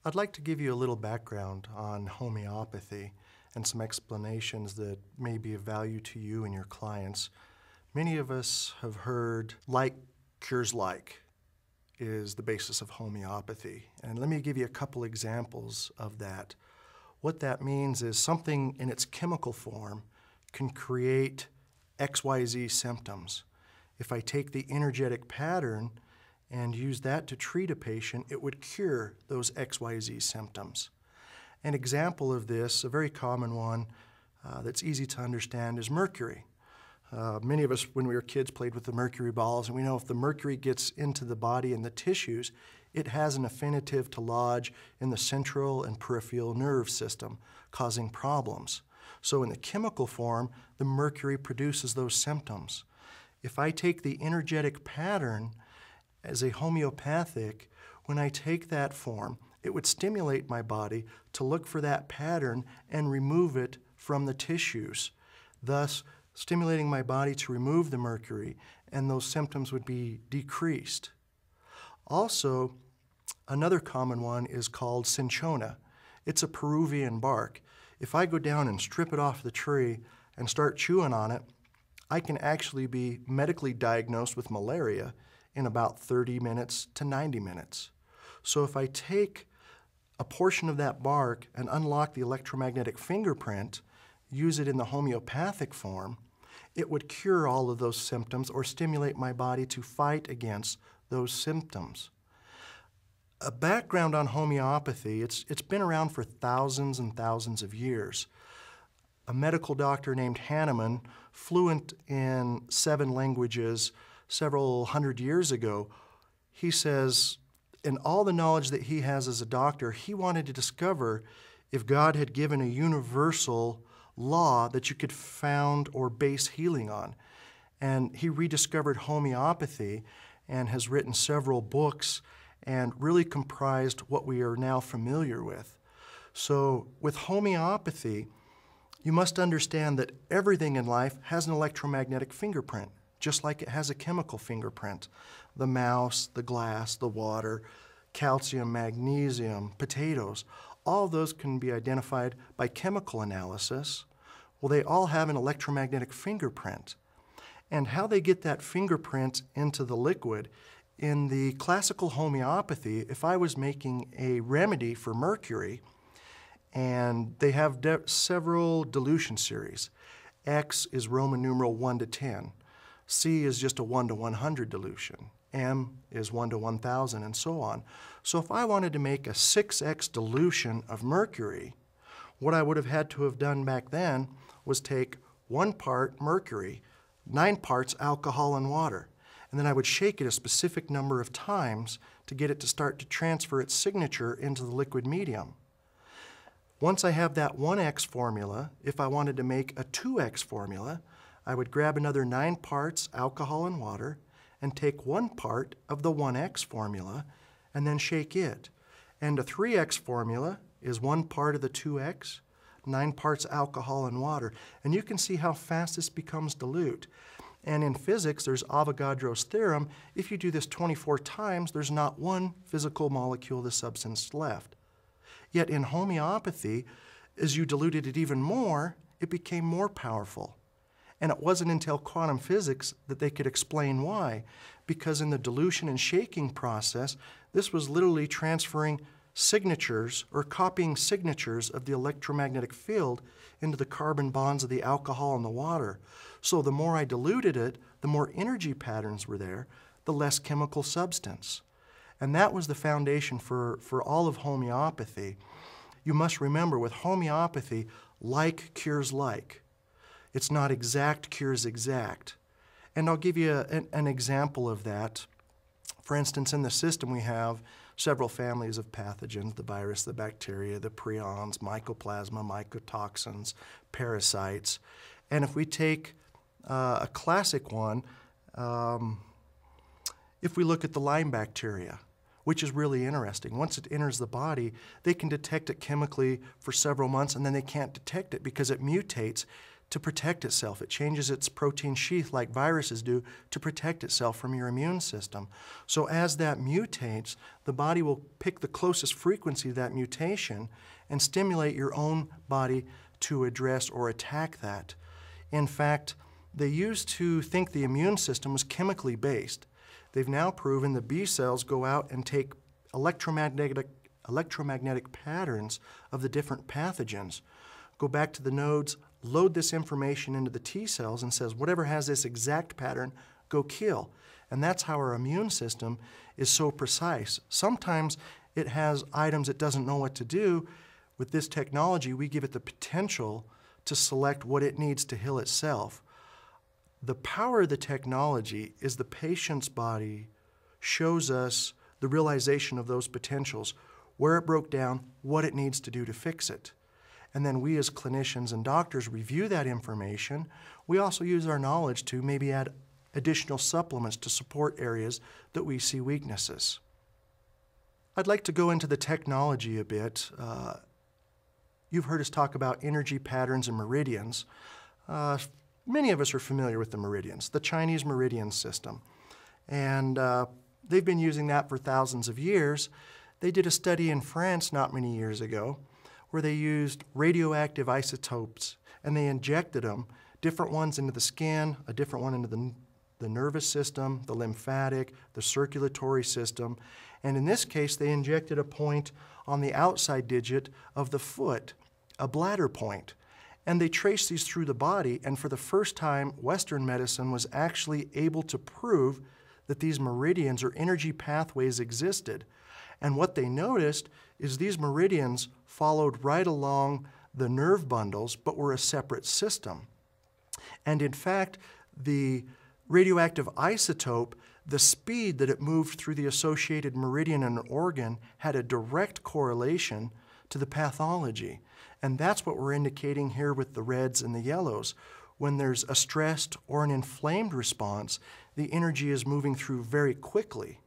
I'd like to give you a little background on homeopathy and some explanations that may be of value to you and your clients. Many of us have heard like cures like is the basis of homeopathy. And let me give you a couple examples of that. What that means is something in its chemical form can create XYZ symptoms. If I take the energetic pattern and use that to treat a patient, it would cure those XYZ symptoms. An example of this, a very common one that's easy to understand, is mercury. Many of us, when we were kids, played with the mercury balls, and we know if the mercury gets into the body and the tissues, it has an affinity to lodge in the central and peripheral nerve system, causing problems. So in the chemical form, the mercury produces those symptoms. If I take the energetic pattern as a homeopathic, when I take that form, it would stimulate my body to look for that pattern and remove it from the tissues, thus stimulating my body to remove the mercury, and those symptoms would be decreased. Also, another common one is called cinchona. It's a Peruvian bark. If I go down and strip it off the tree and start chewing on it, I can actually be medically diagnosed with malaria in about 30 minutes to 90 minutes. So if I take a portion of that bark and unlock the electromagnetic fingerprint, use it in the homeopathic form, it would cure all of those symptoms or stimulate my body to fight against those symptoms. A background on homeopathy, it's been around for thousands and thousands of years. A medical doctor named Hahnemann, fluent in 7 languages, several hundred years ago, he says, in all the knowledge that he has as a doctor, he wanted to discover if God had given a universal law that you could found or base healing on. And he rediscovered homeopathy and has written several books and really comprised what we are now familiar with. So with homeopathy, you must understand that everything in life has an electromagnetic fingerprint, just like it has a chemical fingerprint. The mouse, the glass, the water, calcium, magnesium, potatoes, all of those can be identified by chemical analysis. Well, they all have an electromagnetic fingerprint. And how they get that fingerprint into the liquid, in the classical homeopathy, if I was making a remedy for mercury, and they have several dilution series. X is Roman numeral 1 to 10. C is just a 1 to 100 dilution. M is 1 to 1,000, and so on. So if I wanted to make a 6x dilution of mercury, what I would have had to have done back then was take 1 part mercury, 9 parts alcohol and water, and then I would shake it a specific number of times to get it to start to transfer its signature into the liquid medium. Once I have that 1x formula, if I wanted to make a 2x formula, I would grab another 9 parts alcohol and water and take 1 part of the 1x formula and then shake it. And a 3x formula is 1 part of the 2x, 9 parts alcohol and water. And you can see how fast this becomes dilute. And in physics, there's Avogadro's theorem. If you do this 24 times, there's not one physical molecule of the substance left. Yet in homeopathy, as you diluted it even more, it became more powerful. And it wasn't until quantum physics that they could explain why. Because in the dilution and shaking process, this was literally transferring signatures or copying signatures of the electromagnetic field into the carbon bonds of the alcohol and the water. So the more I diluted it, the more energy patterns were there, the less chemical substance. And that was the foundation for all of homeopathy. You must remember, with homeopathy, like cures like. It's not exact cures exact. And I'll give you an example of that. For instance, in the system we have several families of pathogens, the virus, the bacteria, the prions, mycoplasma, mycotoxins, parasites. And if we take a classic one, if we look at the Lyme bacteria, which is really interesting. Once it enters the body, they can detect it chemically for several months, and then they can't detect it because it mutates to protect itself. It changes its protein sheath like viruses do to protect itself from your immune system. So as that mutates, the body will pick the closest frequency of that mutation and stimulate your own body to address or attack that. In fact, they used to think the immune system was chemically based. They've now proven the B cells go out and take electromagnetic patterns of the different pathogens, go back to the nodes, load this information into the T cells and says, whatever has this exact pattern, go kill. And that's how our immune system is so precise. Sometimes it has items it doesn't know what to do. With this technology, we give it the potential to select what it needs to heal itself. The power of the technology is the patient's body shows us the realization of those potentials, where it broke down, what it needs to do to fix it. And then we as clinicians and doctors review that information. We also use our knowledge to maybe add additional supplements to support areas that we see weaknesses. I'd like to go into the technology a bit. You've heard us talk about energy patterns and meridians. Many of us are familiar with the meridians, the Chinese meridian system. And they've been using that for thousands of years. They did a study in France not many years ago where they used radioactive isotopes and they injected them, different ones into the skin, a different one into the nervous system, the lymphatic, the circulatory system. And in this case, they injected a point on the outside digit of the foot, a bladder point. And they traced these through the body, and for the first time, Western medicine was actually able to prove that these meridians or energy pathways existed. And what they noticed is these meridians followed right along the nerve bundles, but were a separate system. And in fact, the radioactive isotope, the speed that it moved through the associated meridian and organ had a direct correlation to the pathology. And that's what we're indicating here with the reds and the yellows. When there's a stressed or an inflamed response, the energy is moving through very quickly.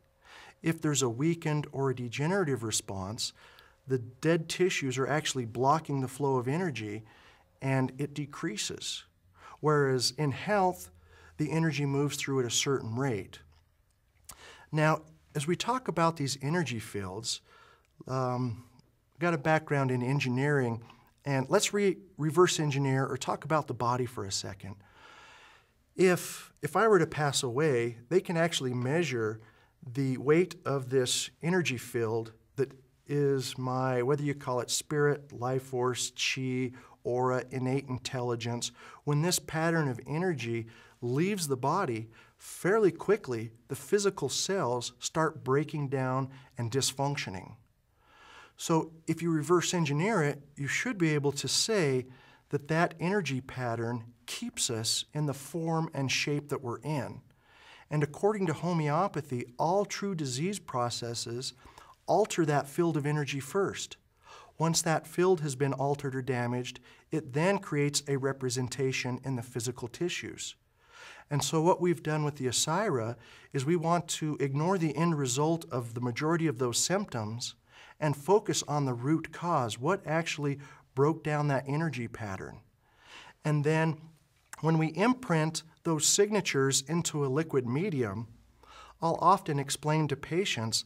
If there's a weakened or a degenerative response, the dead tissues are actually blocking the flow of energy and it decreases. Whereas in health, the energy moves through at a certain rate. Now, as we talk about these energy fields, I've got a background in engineering, and let's reverse engineer or talk about the body for a second. If I were to pass away, they can actually measure the weight of this energy field that is my, whether you call it spirit, life force, chi, aura, innate intelligence. When this pattern of energy leaves the body, fairly quickly, the physical cells start breaking down and dysfunctioning. So if you reverse engineer it, you should be able to say that that energy pattern keeps us in the form and shape that we're in. And according to homeopathy, all true disease processes alter that field of energy first. Once that field has been altered or damaged, it then creates a representation in the physical tissues. And so what we've done with the Asyra is we want to ignore the end result of the majority of those symptoms and focus on the root cause, what actually broke down that energy pattern. And then when we imprint those signatures into a liquid medium, I'll often explain to patients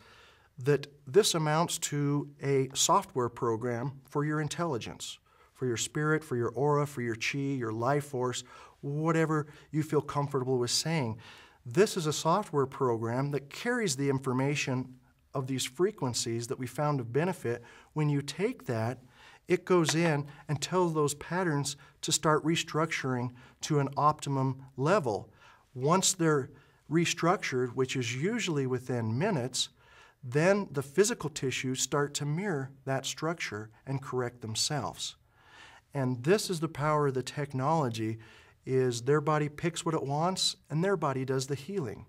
that this amounts to a software program for your intelligence, for your spirit, for your aura, for your chi, your life force, whatever you feel comfortable with saying. This is a software program that carries the information of these frequencies that we found of benefit. When you take that, it goes in and tells those patterns to start restructuring to an optimum level. Once they're restructured, which is usually within minutes, then the physical tissues start to mirror that structure and correct themselves. And this is the power of the technology, is their body picks what it wants and their body does the healing.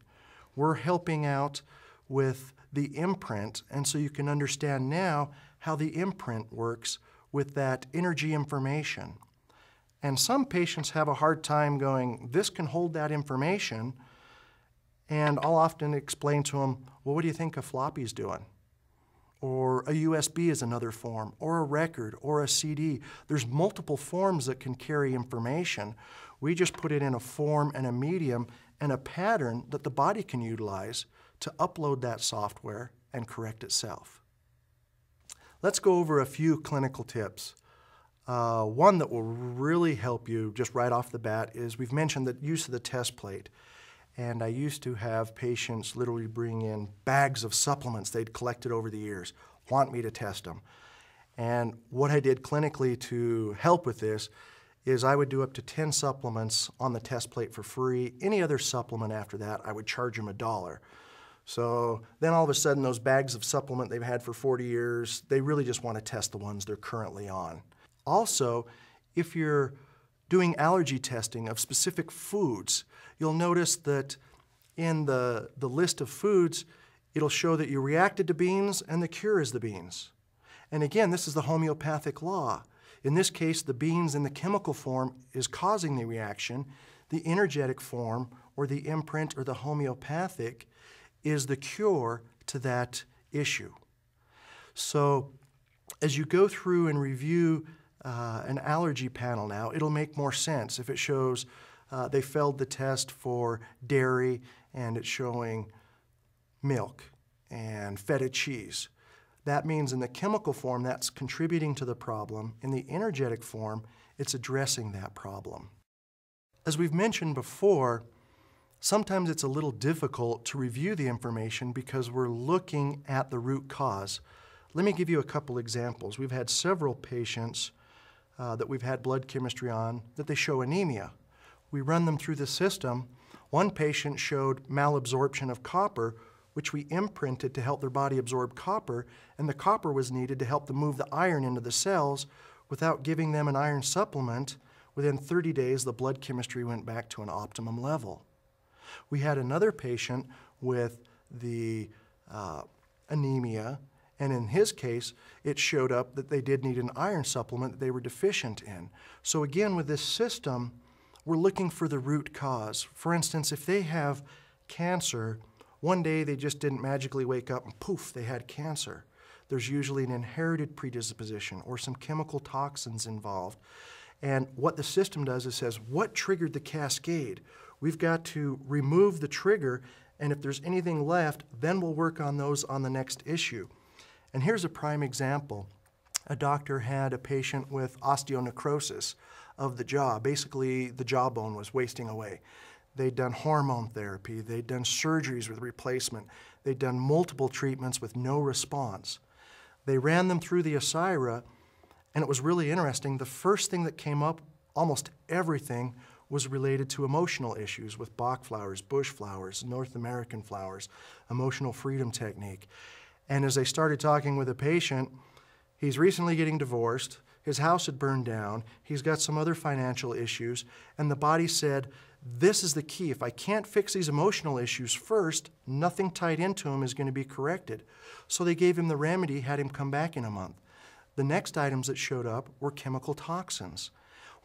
We're helping out with the imprint, and so you can understand now how the imprint works with that energy information. And some patients have a hard time going, this can hold that information, and I'll often explain to them, well, what do you think a floppy's doing? or a USB is another form, or a record, or a CD. There's multiple forms that can carry information. We just put it in a form and a medium and a pattern that the body can utilize to upload that software and correct itself. Let's go over a few clinical tips. One that will really help you just right off the bat is we've mentioned the use of the test plate. And I used to have patients literally bring in bags of supplements they'd collected over the years, want me to test them. And what I did clinically to help with this is I would do up to 10 supplements on the test plate for free. Any other supplement after that, I would charge them $1. So then all of a sudden those bags of supplement they've had for 40 years, they really just want to test the ones they're currently on. Also, if you're doing allergy testing of specific foods, you'll notice that in the list of foods, it'll show that you reacted to beans and the cure is the beans. And again, this is the homeopathic law. In this case, the beans in the chemical form is causing the reaction. The energetic form, or the imprint, or the homeopathic, is the cure to that issue. So as you go through and review an allergy panel now, it'll make more sense if it shows they failed the test for dairy and it's showing milk and feta cheese. That means in the chemical form, that's contributing to the problem. In the energetic form, it's addressing that problem. As we've mentioned before, sometimes it's a little difficult to review the information because we're looking at the root cause. Let me give you a couple examples. We've had several patients that we've had blood chemistry on that they show anemia. We run them through the system. One patient showed malabsorption of copper, which we imprinted to help their body absorb copper, and the copper was needed to help them move the iron into the cells. Without giving them an iron supplement, within 30 days the blood chemistry went back to an optimum level. We had another patient with the anemia, and in his case, it showed up that they did need an iron supplement that they were deficient in. So again, with this system, we're looking for the root cause. For instance, if they have cancer, one day they just didn't magically wake up and poof, they had cancer. There's usually an inherited predisposition or some chemical toxins involved. And what the system does is says, what triggered the cascade? We've got to remove the trigger, and if there's anything left, then we'll work on those on the next issue. And here's a prime example. A doctor had a patient with osteonecrosis of the jaw. Basically, the jawbone was wasting away. They'd done hormone therapy. They'd done surgeries with replacement. They'd done multiple treatments with no response. They ran them through the Asyra, and it was really interesting. The first thing that came up, almost everything, was related to emotional issues with Bach flowers, bush flowers, North American flowers, emotional freedom technique. And as they started talking with the patient, he's recently getting divorced, his house had burned down, he's got some other financial issues, and the body said, this is the key. If I can't fix these emotional issues first, nothing tied into him is going to be corrected. So they gave him the remedy, had him come back in a month. The next items that showed up were chemical toxins.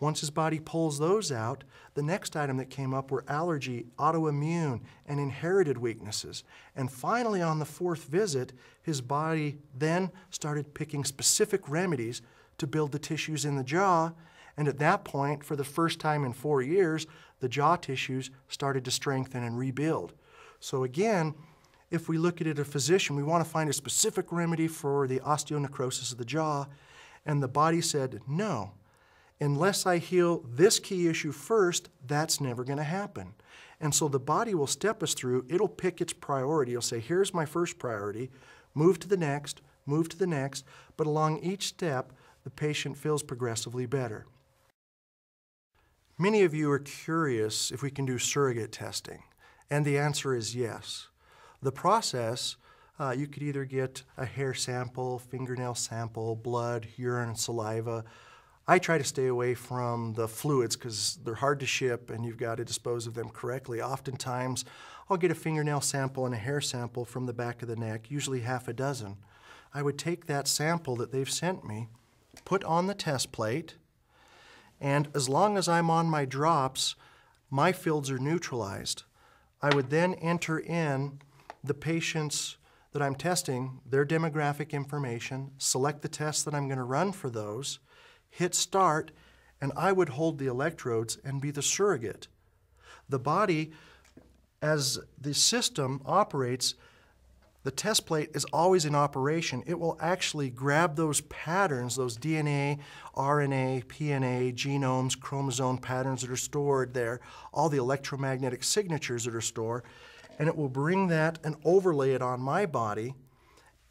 Once his body pulls those out, the next item that came up were allergy, autoimmune, and inherited weaknesses. And finally, on the fourth visit, his body then started picking specific remedies to build the tissues in the jaw. And at that point, for the first time in 4 years, the jaw tissues started to strengthen and rebuild. So again, if we look at it as a physician, we want to find a specific remedy for the osteonecrosis of the jaw. And the body said, no. Unless I heal this key issue first, that's never going to happen. And so the body will step us through. It'll pick its priority. It'll say, here's my first priority, move to the next, but along each step, the patient feels progressively better. Many of you are curious if we can do surrogate testing, and the answer is yes. The process, you could either get a hair sample, fingernail sample, blood, urine, saliva. I try to stay away from the fluids because they're hard to ship and you've got to dispose of them correctly. Oftentimes, I'll get a fingernail sample and a hair sample from the back of the neck, usually half a dozen. I would take that sample that they've sent me, put on the test plate, and as long as I'm on my drops, my fields are neutralized. I would then enter in the patient's that I'm testing their demographic information, select the tests that I'm going to run for those, hit start, and I would hold the electrodes and be the surrogate. The body, as the system operates, the test plate is always in operation. It will actually grab those patterns, those DNA, RNA, PNA, genomes, chromosome patterns that are stored there, all the electromagnetic signatures that are stored, and it will bring that and overlay it on my body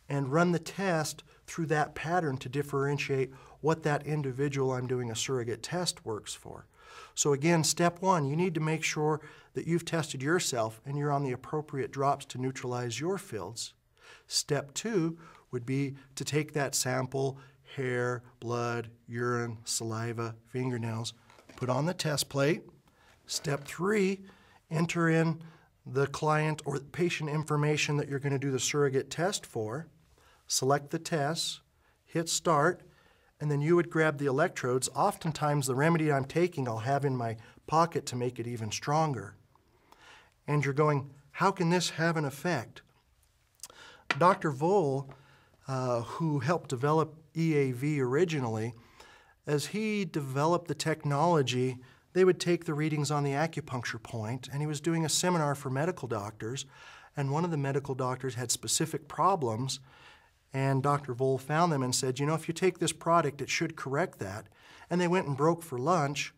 and run the test through that pattern to differentiate what that individual I'm doing a surrogate test works for. So again, step one, you need to make sure that you've tested yourself and you're on the appropriate drops to neutralize your fields. Step two would be to take that sample, hair, blood, urine, saliva, fingernails, put on the test plate. Step three, enter in the client or patient information that you're going to do the surrogate test for, select the tests, hit start, and then you would grab the electrodes. Oftentimes the remedy I'm taking I'll have in my pocket to make it even stronger. And you're going, how can this have an effect? Dr. Voll, who helped develop EAV originally, as he developed the technology, they would take the readings on the acupuncture point, and he was doing a seminar for medical doctors, and one of the medical doctors had specific problems, and Dr. Voll found them and said, you know, if you take this product, it should correct that. And they went and broke for lunch.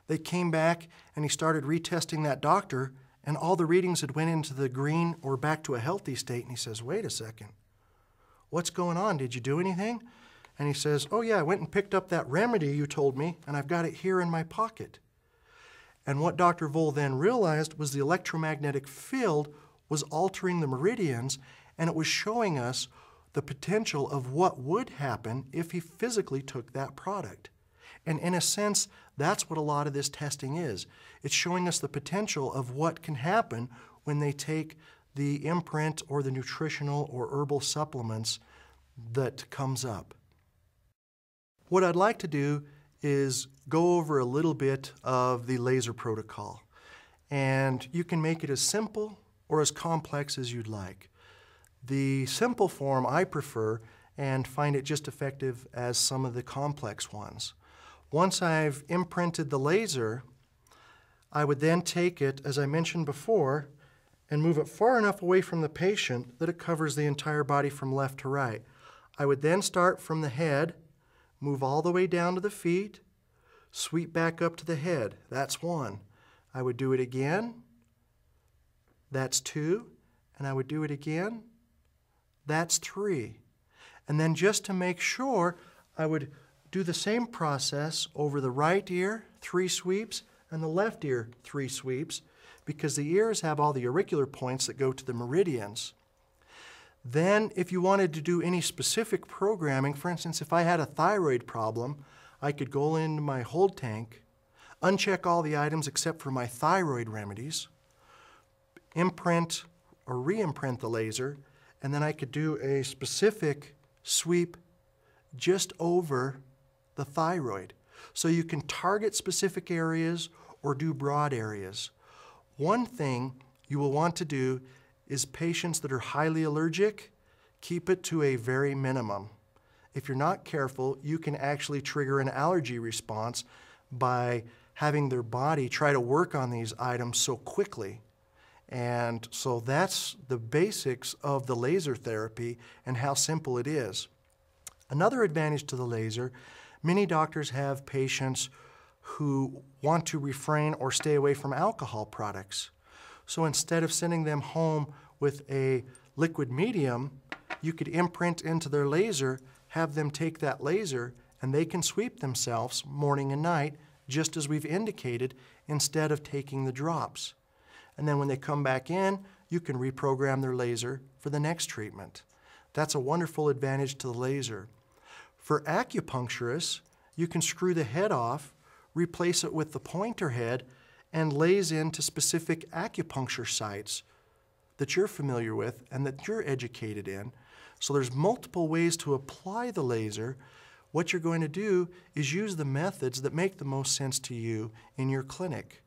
They came back, and he started retesting that doctor, and all the readings had went into the green or back to a healthy state, and he says, wait a second, what's going on? Did you do anything? And he says, oh yeah, I went and picked up that remedy you told me, and I've got it here in my pocket. And what Dr. Voll then realized was the electromagnetic field was altering the meridians, and it was showing us the potential of what would happen if he physically took that product. And in a sense, that's what a lot of this testing is. It's showing us the potential of what can happen when they take the imprint or the nutritional or herbal supplements that comes up. What I'd like to do is go over a little bit of the laser protocol. And you can make it as simple or as complex as you'd like. The simple form I prefer and find it just effective as some of the complex ones. Once I've imprinted the laser, I would then take it, as I mentioned before, and move it far enough away from the patient that it covers the entire body from left to right. I would then start from the head, move all the way down to the feet, sweep back up to the head. That's one. I would do it again. That's two. And I would do it again. That's three. And then just to make sure, I would do the same process over the right ear, 3 sweeps, and the left ear, 3 sweeps, because the ears have all the auricular points that go to the meridians. Then, if you wanted to do any specific programming, for instance, if I had a thyroid problem, I could go into my hold tank, uncheck all the items except for my thyroid remedies, imprint or re-imprint the laser, and then I could do a specific sweep just over the thyroid. So you can target specific areas or do broad areas. One thing you will want to do is patients that are highly allergic, keep it to a very minimum. If you're not careful, you can actually trigger an allergy response by having their body try to work on these items so quickly. And so that's the basics of the laser therapy and how simple it is. Another advantage to the laser, many doctors have patients who want to refrain or stay away from alcohol products. So instead of sending them home with a liquid medium, you could imprint into their laser, have them take that laser, and they can sweep themselves morning and night, just as we've indicated, instead of taking the drops. And then when they come back in, you can reprogram their laser for the next treatment. That's a wonderful advantage to the laser. For acupuncturists, you can screw the head off, replace it with the pointer head, and lays into specific acupuncture sites that you're familiar with and that you're educated in. So there's multiple ways to apply the laser. What you're going to do is use the methods that make the most sense to you in your clinic.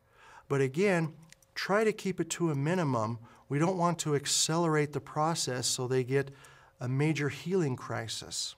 But again, try to keep it to a minimum We don't want to accelerate the process so they get a major healing crisis.